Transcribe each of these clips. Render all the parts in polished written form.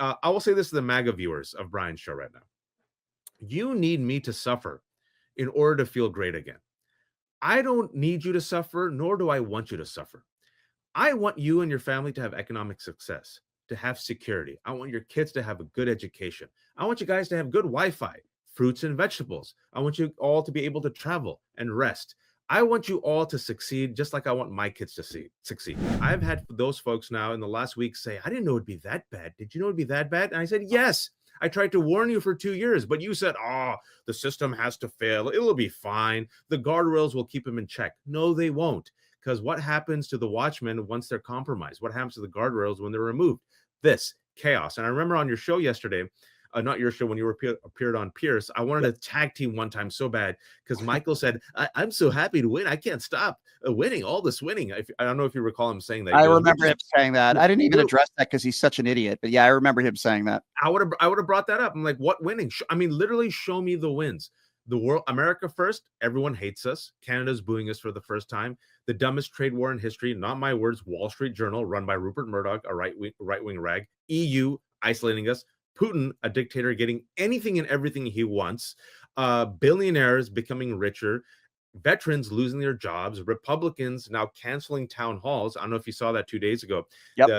I will say this to the MAGA viewers of Brian's show right now. You need me to suffer in order to feel great again. I don't need you to suffer, nor do I want you to suffer. I want you and your family to have economic success, to have security. I want your kids to have a good education. I want you guys to have good Wi-Fi, fruits and vegetables. I want you all to be able to travel and rest. I want you all to succeed just like I want my kids to succeed. I've had those folks now in the last week say, I didn't know it'd be that bad. Did you know it'd be that bad? And I said, yes. I tried to warn you for 2 years, but you said, oh, the system has to fail. It'll be fine. The guardrails will keep them in check. No, they won't. Because what happens to the watchmen once they're compromised? What happens to the guardrails when they're removed? This chaos. And I remember on your show yesterday, not your show, when you appeared on Pierce, I wanted to tag team one time so bad because Michael said, I'm so happy to win. I can't stop winning, all this winning. I don't know if you recall him saying that. I remember him saying that. I didn't even address that because he's such an idiot. But yeah, I remember him saying that. I would have brought that up. I'm like, what winning? I mean, literally show me the wins. The world, America first, everyone hates us. Canada's booing us for the first time. The dumbest trade war in history, not my words, Wall Street Journal, run by Rupert Murdoch, a right-wing rag. EU isolating us. Putin, a dictator, getting anything and everything he wants. Billionaires becoming richer. Veterans losing their jobs. Republicans now canceling town halls. I don't know if you saw that 2 days ago. Yep.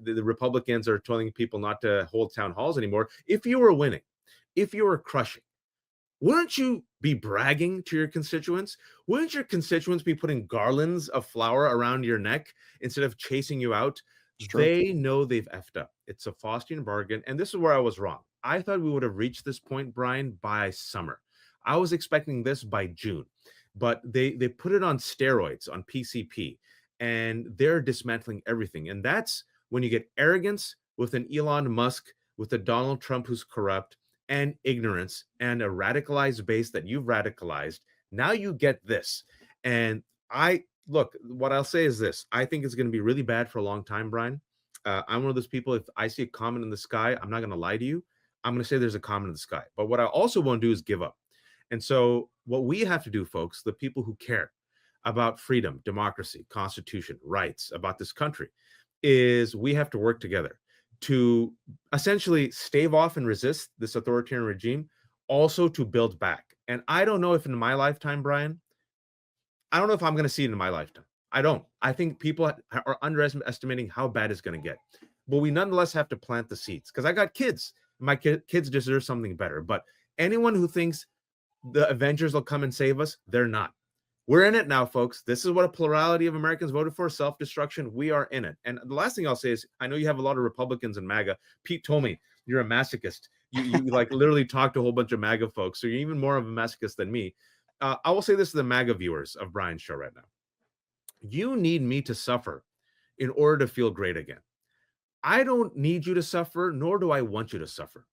The Republicans are telling people not to hold town halls anymore. If you were winning, if you were crushing, wouldn't you be bragging to your constituents? Wouldn't your constituents be putting garlands of flower around your neck instead of chasing you out? They know they've effed up. It's a Faustian bargain. And this is where I was wrong. I thought we would have reached this point, Brian, by summer. I was expecting this by June, but they put it on steroids, on PCP, and they're dismantling everything. And that's when you get arrogance with an Elon Musk, with a Donald Trump who's corrupt, and ignorance, and a radicalized base that you've radicalized. Now you get this. And look, what I'll say is this. I think it's going to be really bad for a long time, Brian. I'm one of those people, if I see a comet in the sky, I'm not going to lie to you. I'm going to say there's a comet in the sky. But what I also won't do is give up. And so what we have to do, folks, the people who care about freedom, democracy, constitution, rights, about this country, is we have to work together to essentially stave off and resist this authoritarian regime, also to build back. And I don't know if in my lifetime, Brian, I don't know if I'm going to see it in my lifetime. I don't. I think people are underestimating how bad it's going to get. But we nonetheless have to plant the seeds, because I got kids. My kids deserve something better. But anyone who thinks the Avengers will come and save us, they're not. We're in it now, folks. This is what a plurality of Americans voted for, self-destruction. We are in it. And the last thing I'll say is, I know you have a lot of Republicans in MAGA. Pete told me you're a masochist. You like literally talk to a whole bunch of MAGA folks. So you're even more of a masochist than me. I will say this to the MAGA viewers of Brian's show right now. You need me to suffer in order to feel great again. I don't need you to suffer, nor do I want you to suffer.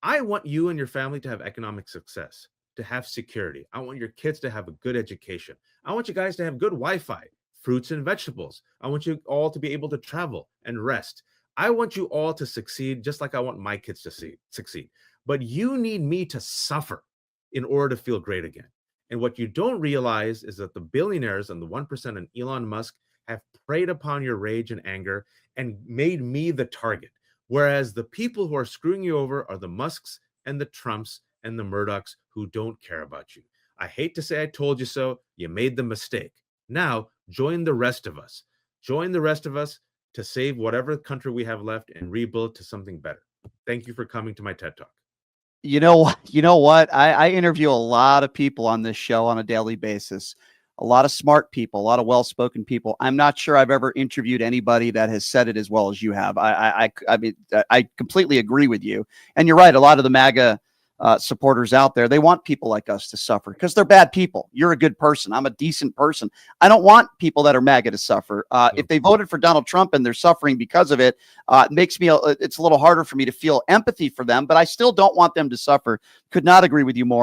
I want you and your family to have economic success, to have security. I want your kids to have a good education. I want you guys to have good Wi-Fi, fruits and vegetables. I want you all to be able to travel and rest. I want you all to succeed just like I want my kids to succeed. But you need me to suffer in order to feel great again. And what you don't realize is that the billionaires and the 1% and Elon Musk have preyed upon your rage and anger and made me the target. Whereas the people who are screwing you over are the Musks and the Trumps and the Murdochs who don't care about you. I hate to say I told you so. You made the mistake. Now join the rest of us. Join the rest of us to save whatever country we have left and rebuild to something better. Thank you for coming to my TED Talk. You know what? I interview a lot of people on this show on a daily basis. A lot of smart people, a lot of well-spoken people. I'm not sure I've ever interviewed anybody that has said it as well as you have. I mean, I completely agree with you. And you're right. A lot of the MAGA supporters out there, they want people like us to suffer because they're bad people. You're a good person. I'm a decent person. I don't want people that are MAGA to suffer. If they voted for Donald Trump and they're suffering because of it, it makes me, it's a little harder for me to feel empathy for them, but I still don't want them to suffer. Could not agree with you more.